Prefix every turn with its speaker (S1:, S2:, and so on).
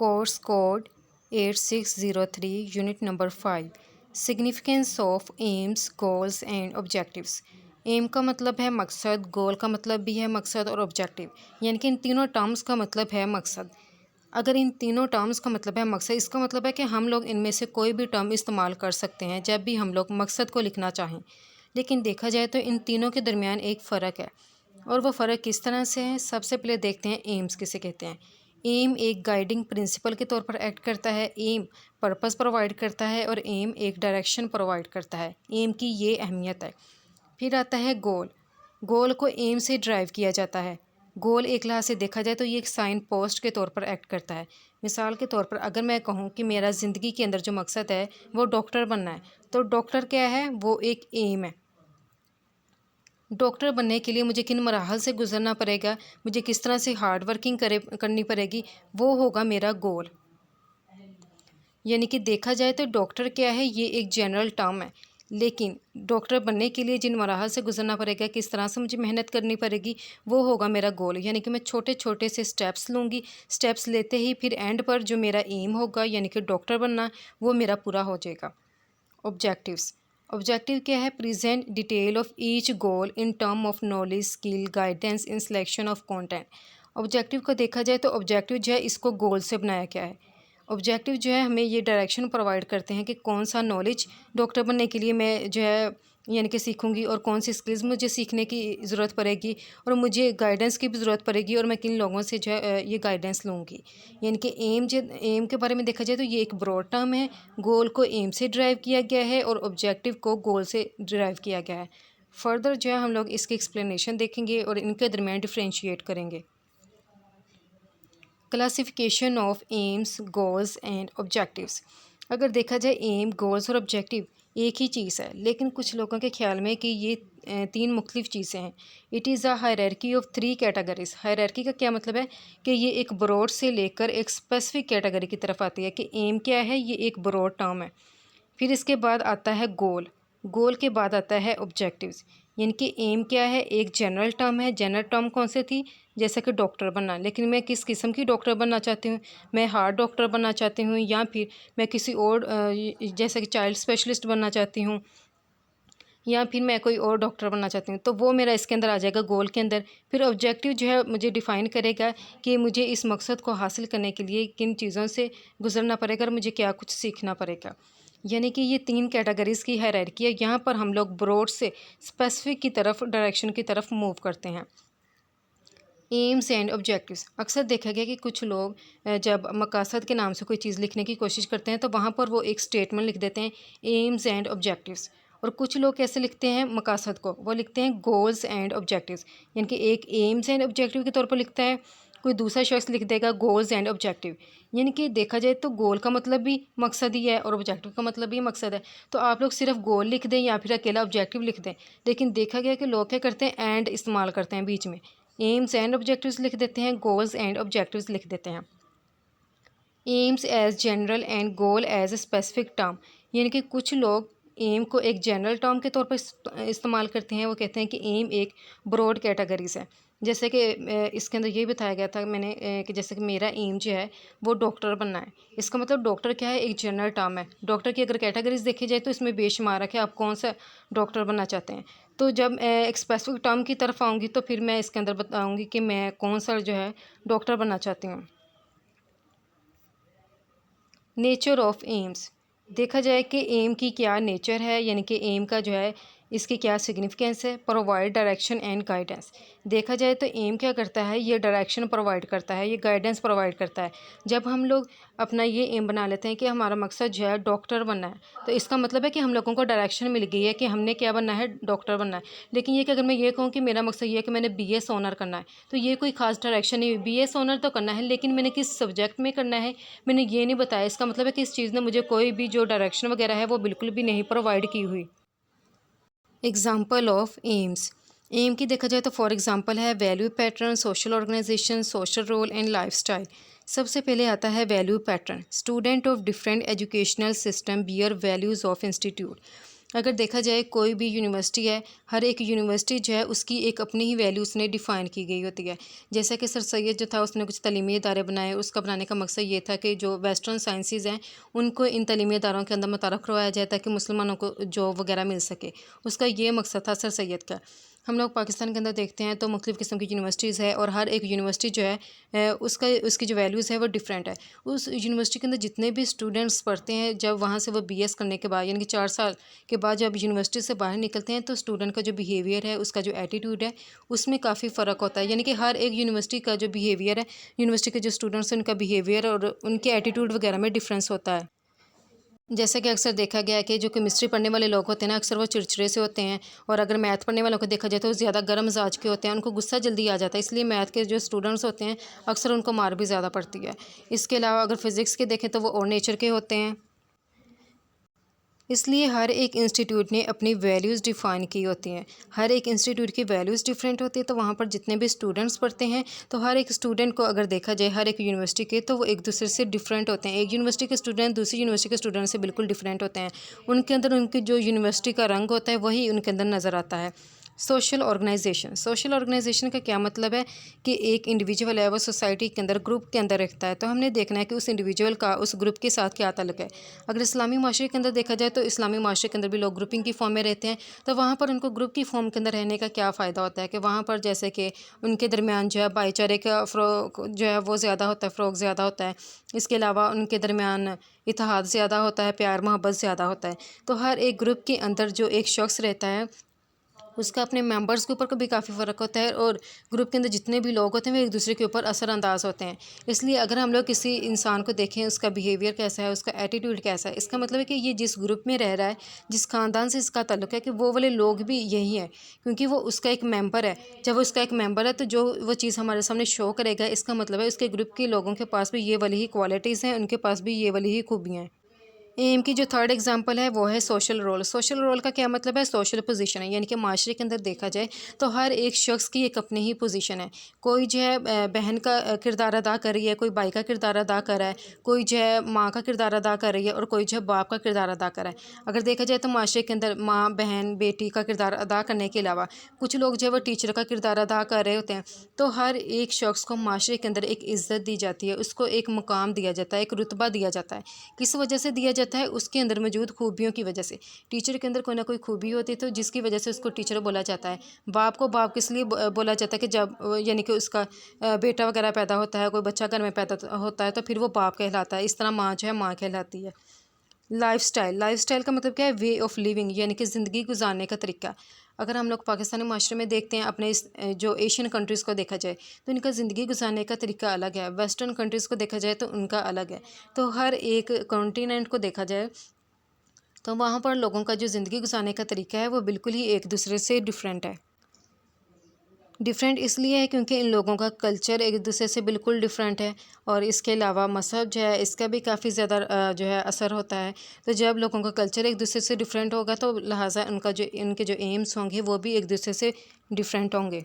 S1: Course code 8603 unit number 5 significance of aims goals and objectives. Aim का मतलब है मकसद, गोल का मतलब भी है मकसद और ऑब्जेक्टिव, यानी कि इन तीनों टर्म्स का मतलब है मकसद। अगर इन तीनों टर्म्स का मतलब है मकसद, इसका मतलब है कि हम लोग इनमें से कोई भी टर्म इस्तेमाल कर सकते हैं जब भी हम लोग मकसद को लिखना चाहें। लेकिन देखा जाए तो इन तीनों के दरमियान एक फ़र्क है, और वो फ़र्क किस तरह से है। सबसे पहले देखते हैं एम्स किसे कहते हैं। एम एक गाइडिंग प्रिंसिपल के तौर पर एक्ट करता है, एम पर्पस प्रोवाइड करता है और एम एक डायरेक्शन प्रोवाइड करता है। एम की ये अहमियत है। फिर आता है गोल। गोल को एम से ड्राइव किया जाता है। गोल एक लिहाज से देखा जाए तो ये एक साइन पोस्ट के तौर पर एक्ट करता है। मिसाल के तौर पर अगर मैं कहूँ कि मेरा ज़िंदगी के अंदर जो मकसद है वो डॉक्टर बनना है, तो डॉक्टर क्या है, वो एक एम है। डॉक्टर बनने के लिए मुझे किन मराहल से गुजरना पड़ेगा, मुझे किस तरह से हार्ड वर्किंग करनी पड़ेगी, वो होगा मेरा गोल। यानी कि देखा जाए तो डॉक्टर क्या है, ये एक जनरल टर्म है, लेकिन डॉक्टर बनने के लिए जिन मराहल से गुजरना पड़ेगा, किस तरह से मुझे मेहनत करनी पड़ेगी, वो होगा मेरा गोल। यानी कि मैं छोटे छोटे से स्टेप्स लूँगी, स्टेप्स लेते ही फिर एंड पर जो मेरा एम होगा यानी कि डॉक्टर बनना, वो मेरा पूरा हो जाएगा। ऑब्जेक्टिव्स। ऑब्जेक्टिव क्या है, present detail of each goal in term of knowledge, skill, guidance in selection of content. Objective को देखा जाए तो ऑब्जेक्टिव जो है इसको गोल से बनाया गया है। ऑब्जेक्टिव जो है हमें ये डायरेक्शन प्रोवाइड करते हैं कि कौन सा नॉलेज डॉक्टर बनने के लिए मैं जो है यानी कि सीखूंगी, और कौन सी स्किल्स मुझे सीखने की ज़रूरत पड़ेगी, और मुझे गाइडेंस की भी ज़रूरत पड़ेगी, और मैं किन लोगों से जो है ये गाइडेंस लूँगी। यानी कि एम के बारे में देखा जाए तो ये एक ब्रॉड टर्म है। गोल को एम से ड्राइव किया गया है और ऑब्जेक्टिव को गोल से ड्राइव किया गया है। फर्दर जो है हम लोग इसकी एक्सप्लेनेशन देखेंगे और इनके दरमियान डिफ्रेंशिएट करेंगे। Classification of aims, goals and objectives. अगर देखा जाए एम, गोल्स और ऑब्जेक्टिव एक ही चीज़ है, लेकिन कुछ लोगों के ख्याल में कि ये तीन मुख्तलिफ चीज़ें हैं। It is a hierarchy of 3 categories. Hierarchy का क्या मतलब है कि ये एक ब्रॉड से लेकर एक स्पेसिफिक कैटेगरी की तरफ आती है, कि एम क्या है, ये एक ब्रॉड टर्म है। फिर इसके बाद आता है गोल, गोल के बाद आता है ऑब्जेक्टिव्स। यानी कि एम क्या है, एक जनरल टर्म है। जनरल टर्म कौन सी थी, जैसे कि डॉक्टर बनना, लेकिन मैं किस किस्म की डॉक्टर बनना चाहती हूँ, मैं हार्ट डॉक्टर बनना चाहती हूँ, या फिर मैं किसी और जैसे कि चाइल्ड स्पेशलिस्ट बनना चाहती हूँ, या फिर मैं कोई और डॉक्टर बनना चाहती हूँ, तो वो मेरा इसके अंदर आ जाएगा गोल के अंदर। फिर ऑब्जेक्टिव जो है मुझे डिफ़ाइन करेगा कि मुझे इस मकसद को हासिल करने के लिए किन चीज़ों से गुजरना पड़ेगा और मुझे क्या कुछ सीखना पड़ेगा। यानी कि ये 3 कैटेगरीज़ की हायरार्की है। यहाँ पर हम लोग ब्रॉड से स्पेसिफिक की तरफ, डायरेक्शन की तरफ मूव करते हैं। AIIMS and objectives. अक्सर देखा गया कि कुछ लोग जब मकासद के नाम से कोई चीज़ लिखने की कोशिश करते हैं तो वहाँ पर वो एक स्टेटमेंट लिख देते हैं, एम्स एंड ऑब्जेक्टिव्स। और कुछ लोग कैसे लिखते हैं मकासद को, वो लिखते हैं गोल्स एंड ऑब्जेक्टिव्स। यानी कि एक एम्स एंड ऑब्जेक्टिव के तौर पर लिखता है, कोई दूसरा शख्स लिख देगा गोल्स एंड ऑब्जेक्टिव। यानी कि देखा जाए तो गोल का मतलब भी मकसद ही है और ऑब्जेक्टिव का मतलब भी मकसद है। तो आप लोग सिर्फ गोल लिख दें या फिर अकेला ऑब्जेक्टिव लिख दें, लेकिन देखा गया कि लोग क्या करते हैं, एंड इस्तेमाल करते हैं बीच में। एम्स एंड ऑब्जेक्टिव्स लिख देते हैं, गोल्स एंड ऑब्जेक्टिव्स लिख देते हैं। Aims as general and goal as a specific term. यानी कि कुछ लोग एम को एक जनरल टर्म के तौर पर इस्तेमाल करते हैं। वो कहते हैं कि एम एक ब्रॉड कैटेगरीज है। जैसे कि इसके अंदर ये बताया गया था मैंने कि जैसे कि मेरा एम जो है वो डॉक्टर बनना है। इसका मतलब डॉक्टर क्या है, एक जनरल टर्म है। डॉक्टर की अगर कैटेगरीज देखी जाए तो इसमें बेशुमार है कि आप कौन सा डॉक्टर बनना चाहते हैं। तो जब एक स्पेसिफिक टर्म की तरफ आऊँगी तो फिर मैं इसके अंदर बताऊँगी कि मैं कौन सा जो है डॉक्टर बनना चाहती हूँ। Nature of AIIMS. देखा जाए कि एम की क्या नेचर है, यानी कि एम का जो है इसकी क्या सिग्निफिकेंस है। Provide direction and guidance. देखा जाए तो एम क्या करता है, ये डायरेक्शन प्रोवाइड करता है, ये गाइडेंस प्रोवाइड करता है। जब हम लोग अपना ये एम बना लेते हैं कि हमारा मकसद जो है डॉक्टर बनना है, तो इसका मतलब है कि हम लोगों को डायरेक्शन मिल गई है कि हमने क्या बनना है, डॉक्टर बनना है। लेकिन ये कि अगर मैं ये कहूँ कि मेरा मकसद ये है कि मैंने बीएस ऑनर करना है, तो ये कोई खास डायरेक्शन नहीं हुई। बीएस ऑनर तो करना है, लेकिन मैंने किस सब्जेक्ट में करना है मैंने ये नहीं बताया। इसका मतलब है कि इस चीज़ ने मुझे कोई भी जो डायरेक्शन वगैरह है वो बिल्कुल भी नहीं प्रोवाइड की हुई। Example of AIIMS. एम की देखा जाए तो फॉर एग्जांपल है value pattern, social organisation, social role and lifestyle. सबसे पहले आता है value pattern. Student of different educational system bear values of institute. अगर देखा जाए कोई भी यूनिवर्सिटी है, हर एक यूनिवर्सिटी जो है उसकी एक अपनी ही वैल्यू उसने डिफ़ाइन की गई होती है। जैसा कि सर सैयद जो था उसने कुछ तालीमी इदारे बनाए, उसका बनाने का मकसद ये था कि जो वेस्टर्न साइंसेज़ हैं उनको इन तालीमी इदारों के अंदर मुतारफ़ करवाया जाए ताकि मुसलमानों को जॉब वगैरह मिल सके। उसका ये मकसद था सर सैयद का। हम लोग पाकिस्तान के अंदर देखते हैं तो मुख्तलिफ़ किस्म की यूनिवर्सिटीज़ है और हर एक यूनिवर्सिटी जो है उसकी जो वैल्यूज़ है वो डिफरेंट है। उस यूनिवर्सिटी के अंदर जितने भी स्टूडेंट्स पढ़ते हैं, जब वहाँ से वो बीएस करने के बाद यानी कि 4 साल के बाद जब यूनिवर्सिटी से बाहर निकलते हैं तो स्टूडेंट का जो बिहेवियर है, उसका जो एटीट्यूड है, उसमें काफ़ी फ़र्क होता है। यानी कि हर एक यूनिवर्सिटी का जो बिहेवियर है, यूनिवर्सिटी के जो स्टूडेंट्स हैं उनका बिहेवियर और उनके एटीट्यूड वगैरह में डिफरेंस होता है। जैसा कि अक्सर देखा गया है कि जो केमिस्ट्री पढ़ने वाले लोग होते हैं ना, अक्सर वो चिड़चिड़े से होते हैं, और अगर मैथ पढ़ने वालों को देखा जाए तो वो ज़्यादा गर्म मिजाज के होते हैं, उनको गुस्सा जल्दी आ जाता है, इसलिए मैथ के जो स्टूडेंट्स होते हैं अक्सर उनको मार भी ज़्यादा पड़ती है। इसके अलावा अगर फिज़िक्स के देखें तो वो और नेचर के होते हैं। इसलिए हर एक इंस्टीट्यूट ने अपनी वैल्यूज़ डिफ़ाइन की होती हैं। हर एक इंस्टीट्यूट की वैल्यूज़ डिफरेंट होती है, तो वहाँ पर जितने भी स्टूडेंट्स पढ़ते हैं तो हर एक स्टूडेंट को अगर देखा जाए हर एक यूनिवर्सिटी के, तो वो एक दूसरे से डिफरेंट होते हैं। एक यूनिवर्सिटी के स्टूडेंट दूसरी यूनिवर्सिटी के स्टूडेंट से बिल्कुल डिफरेंट होते हैं। उनके अंदर उनकी जो यूनिवर्सिटी का रंग होता है वही उनके अंदर नज़र आता है। सोशल ऑर्गेनाइजेशन का क्या मतलब है कि एक इंडिविजुअल है वो सोसाइटी के अंदर ग्रुप के अंदर रखता है, तो हमने देखना है कि उस इंडिविजुअल का उस ग्रुप के साथ क्या ताल्लुक है। अगर इस्लामी माशरे के अंदर देखा जाए तो इस्लामी माशरे के अंदर भी लोग ग्रुपिंग की फॉर्म में रहते हैं, तो वहाँ पर उनको ग्रुप की फॉर्म के अंदर रहने का क्या फ़ायदा होता है कि वहाँ पर जैसे कि उनके दरमियान जो है भाईचारे का फ़रोग़ जो है वो ज़्यादा होता है, फ़रोग़ ज़्यादा होता है। इसके अलावा उनके दरमियान इत्तेहाद ज़्यादा होता है, प्यार मोहब्बत ज़्यादा होता है। तो हर एक ग्रुप के अंदर जो एक शख्स रहता है उसका अपने मेंबर्स के ऊपर भी काफ़ी फ़र्क होता है, और ग्रुप के अंदर जितने भी लोग होते हैं वो एक दूसरे के ऊपर असरअंदाज होते हैं। इसलिए अगर हम लोग किसी इंसान को देखें, उसका बिहेवियर कैसा है, उसका एटीट्यूड कैसा है, इसका मतलब है कि ये जिस ग्रुप में रह रहा है, जिस ख़ानदान से इसका ताल्लुक है, कि वो वाले लोग भी यही हैं, क्योंकि वो उसका एक मेंबर है। जब वो उसका एक मेंबर है तो जो वो चीज़ हमारे सामने शो करेगा, इसका मतलब है उसके ग्रुप के लोगों के पास भी ये वाली ही क्वालिटीज़ हैं, उनके पास भी ये वाली ही खूबियाँ हैं। एम की जो थर्ड एग्जांपल है वो है सोशल रोल। सोशल रोल का क्या मतलब है? सोशल पोजीशन है, यानी कि माशरे के अंदर देखा जाए तो हर एक शख्स की एक अपनी ही पोजीशन है। कोई जो है बहन का किरदार अदा कर रही है, कोई भाई का किरदार अदा कर रहा है, कोई जो है माँ का किरदार अदा कर रही है, और कोई जो है बाप का किरदार अदा कर रहा है। अगर देखा जाए तो माशरे के अंदर माँ, बहन, बेटी का किरदार अदा करने के अलावा कुछ लोग जो है वो टीचर का किरदार अदा कर रहे होते हैं। तो हर एक शख्स को माशरे के अंदर एक इज़्ज़त दी जाती है, उसको एक मुकाम दिया जाता है, एक रुतबा दिया जाता है। किस वजह से दिया जाता है? उसके अंदर मौजूद खूबियों की वजह से। टीचर के अंदर कोई ना कोई खूबी होती है तो जिसकी वजह से उसको टीचर बोला जाता है। बाप को बाप किस लिए बोला जाता है कि जब यानी कि उसका बेटा वगैरह पैदा होता है, कोई बच्चा घर में पैदा होता है तो फिर वो बाप कहलाता है। इस तरह माँ जो है माँ कहलाती है। लाइफ़स्टाइल का मतलब क्या है? वे ऑफ़ लिविंग, यानी कि ज़िंदगी गुजारने का तरीका। अगर हम लोग पाकिस्तानी माशरे में देखते हैं, अपने इस जो एशियन कंट्रीज़ को देखा जाए तो इनका ज़िंदगी गुजारने का तरीका अलग है। वेस्टर्न कंट्रीज़ को देखा जाए तो उनका अलग है। तो हर एक कॉन्टिनेंट को देखा जाए तो वहाँ पर लोगों का जो ज़िंदगी गुजारने का तरीका है वो बिल्कुल ही एक दूसरे से डिफरेंट है। डिफरेंट इसलिए है क्योंकि इन लोगों का कल्चर एक दूसरे से बिल्कुल डिफरेंट है, और इसके अलावा मज़हब जो है इसका भी काफ़ी ज़्यादा जो है असर होता है। तो जब लोगों का कल्चर एक दूसरे से डिफरेंट होगा तो लिहाजा उनका जो उनके जो एम्स होंगे वो भी एक दूसरे से डिफरेंट होंगे।